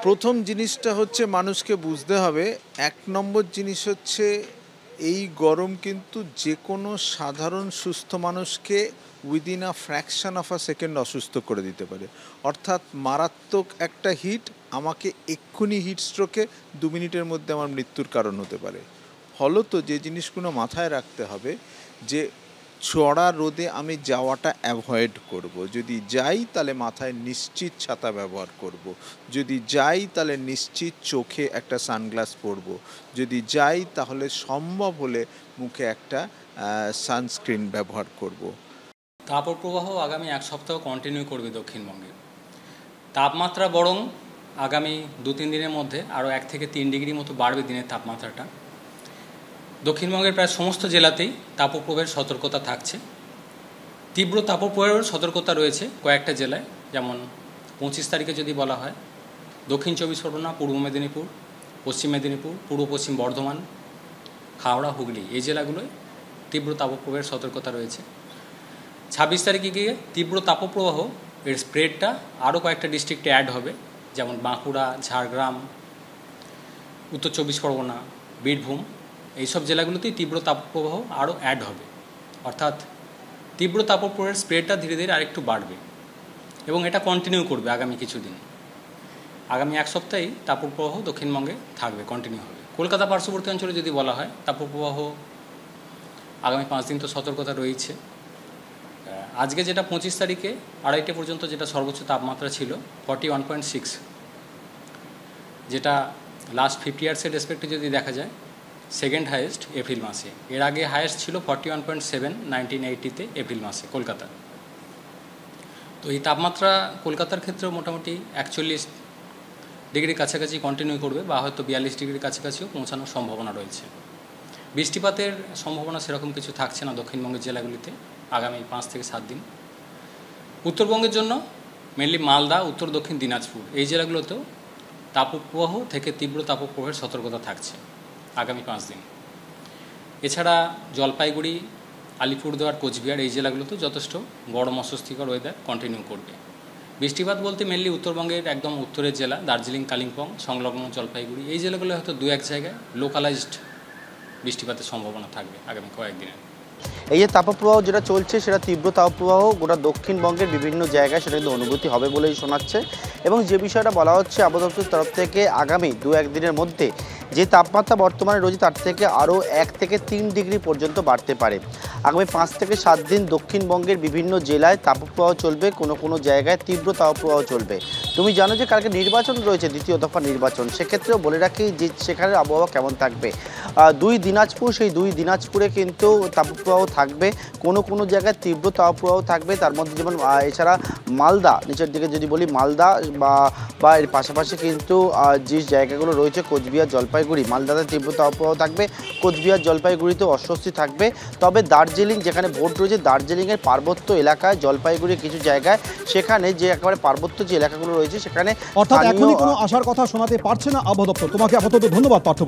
প্রথম জিনিসটা হচ্ছে মানুষকে বুঝতে হবে, এক নম্বর জিনিস হচ্ছে এই গরম কিন্তু যে কোনো সাধারণ সুস্থ মানুষকে within a fraction of a second অসুস্থ করে দিতে পারে। অর্থাৎ মারাত্মক একটা হিট আমাকে এক্ষুনি হিট স্ট্রোকে 2 মিনিটের মধ্যে আমার মৃত্যুর কারণ হতে পারে। ফলত যে জিনিসগুলো মাথায় রাখতে হবে যে চড়া রোদে আমি যাওয়াটা অ্যাভয়েড করব। যদি যাই তাহলে মাথায় নিশ্চিত ছাতা ব্যবহার করব। যদি যাই তাহলে নিশ্চিত চোখে একটা সানগ্লাস পরব। যদি যাই তাহলে সম্ভব হলে মুখে একটা সানস্ক্রিন ব্যবহার করব। তাপপ্রবাহ আগামী এক সপ্তাহ কন্টিনিউ করবে দক্ষিণবঙ্গে। তাপমাত্রা বরং আগামী 2-3 দিনের মধ্যে আরও 1 থেকে 3 ডিগ্রি মতো বাড়বে দিনের তাপমাত্রাটা। দক্ষিণবঙ্গের প্রায় সমস্ত জেলাতেই তাপপ্রবাহের সতর্কতা থাকছে। তীব্র তাপপ্রবাহের সতর্কতা রয়েছে কয়েকটা জেলায়, যেমন 25 তারিখে যদি বলা হয় দক্ষিণ 24 পরগনা, পূর্ব মেদিনীপুর, পশ্চিম মেদিনীপুর, পূর্ব পশ্চিম বর্ধমান, হাওড়া, হুগলি, এই জেলাগুলোয় তীব্র তাপপ্রবাহের সতর্কতা রয়েছে। 26 তারিখে গিয়ে তীব্র তাপপ্রবাহ এর স্প্রেডটা আরও কয়েকটা ডিস্ট্রিক্টে অ্যাড হবে, যেমন বাঁকুড়া, ঝাড়গ্রাম, উত্তর 24 পরগনা, বীরভূম, এইসব জেলাগুলোতেই তীব্র তাপপ্রবাহ আরও অ্যাড হবে। অর্থাৎ তীব্র তাপপ্রবাহের স্প্রেডটা ধীরে ধীরে আরেকটু বাড়বে এবং এটা কন্টিনিউ করবে আগামী কিছুদিন। আগামী এক সপ্তাহেই তাপপ্রবাহ দক্ষিণবঙ্গে থাকবে, কন্টিনিউ হবে। কলকাতা পার্শ্ববর্তী অঞ্চলে যদি বলা হয় তাপপ্রবাহ আগামী 5 দিন তো সতর্কতা রয়েছে। আজকে যেটা 25 তারিখে 2:30 পর্যন্ত যেটা সর্বোচ্চ তাপমাত্রা ছিল 41.6, যেটা লাস্ট 50 ইয়ার্সের রেসপেক্টে যদি দেখা যায় সেকেন্ড হাইয়েস্ট এপ্রিল মাসে। এর আগে হাইয়েস্ট ছিল 41.7 1980-তে এপ্রিল মাসে কলকাতা। তো এই তাপমাত্রা কলকাতার ক্ষেত্রেও মোটামুটি 41 ডিগ্রির কাছাকাছি কন্টিনিউ করবে, বা হয়তো 42 ডিগ্রির কাছাকাছিও পৌঁছানোর সম্ভাবনা রয়েছে। বৃষ্টিপাতের সম্ভাবনা সেরকম কিছু থাকছে না দক্ষিণবঙ্গের জেলাগুলিতে আগামী 5 থেকে 7 দিন। উত্তরবঙ্গের জন্য মেনলি মালদা, উত্তর দক্ষিণ দিনাজপুর, এই জেলাগুলোতেও তাপপ্রবাহ থেকে তীব্র তাপপ্রবাহের সতর্কতা থাকছে আগামী 5 দিন। এছাড়া জলপাইগুড়ি, আলিপুরদুয়ার, কোচবিহার, এই জেলাগুলোতেও যথেষ্ট গরম অস্বস্তিকর ওয়েদার কন্টিনিউ করবে। বৃষ্টিপাত বলতে মেনলি উত্তরবঙ্গের একদম উত্তরের জেলা দার্জিলিং, কালিম্পং, সংলগ্ন জলপাইগুড়ি, এই জেলাগুলো হয়তো 2-1 জায়গায় লোকালাইজড বৃষ্টিপাতের সম্ভাবনা থাকবে আগামী কয়েকদিনের। এই যে তাপপ্রবাহ যেটা চলছে সেটা তীব্র তাপপ্রবাহ গোটা দক্ষিণবঙ্গের বিভিন্ন জায়গায় সেটা কিন্তু অনুভূতি হবে বলেই শোনাচ্ছে। এবং যে বিষয়টা বলা হচ্ছে আবহাওয়া দপ্তরের তরফ থেকে আগামী 2-1 দিনের মধ্যে যে তাপমাত্রা বর্তমানে রয়েছে তার থেকে আরও 1 থেকে 3 ডিগ্রি পর্যন্ত বাড়তে পারে। আগামী 5 থেকে 7 দিন দক্ষিণবঙ্গের বিভিন্ন জেলায় তাপপ্রবাহ চলবে, কোনো কোনো জায়গায় তীব্র তাপপ্রবাহ চলবে। তুমি জানো যে কালকে নির্বাচন রয়েছে, দ্বিতীয় দফা নির্বাচন, সেক্ষেত্রেও বলে রাখি যে সেখানের আবহাওয়া কেমন থাকবে। 2 দিনাজপুর, সেই 2 দিনাজপুরে কিন্তু তাপপ্রবাহ থাকবে, কোনো কোনো জায়গায় তীব্র তাপপ্রবাহ থাকবে। তার মধ্যে যেমন এছাড়া মালদা, নিচের দিকে যদি বলি মালদা বা এর পাশাপাশি কিন্তু যে জায়গাগুলো রয়েছে কোচবিহার, জলপাইগুড়ি, মালদাতে তীব্র তাপপ্রবাহ থাকবে, কোচবিহার, জলপাইগুড়িতেও অস্বস্তি থাকবে। তবে দার্জিলিং, যেখানে ভোট রয়েছে, দার্জিলিংয়ের পার্বত্য এলাকায়, জলপাইগুড়ির কিছু জায়গায়, সেখানে যে একেবারে পার্বত্য যে এলাকাগুলো রয়েছে সেখানে অর্থাৎ এখনই কোনো আসার কথা শোনাতে পারছে না আবহাওয়া দপ্তর। তোমাকে আপাতত ধন্যবাদ পার্থ।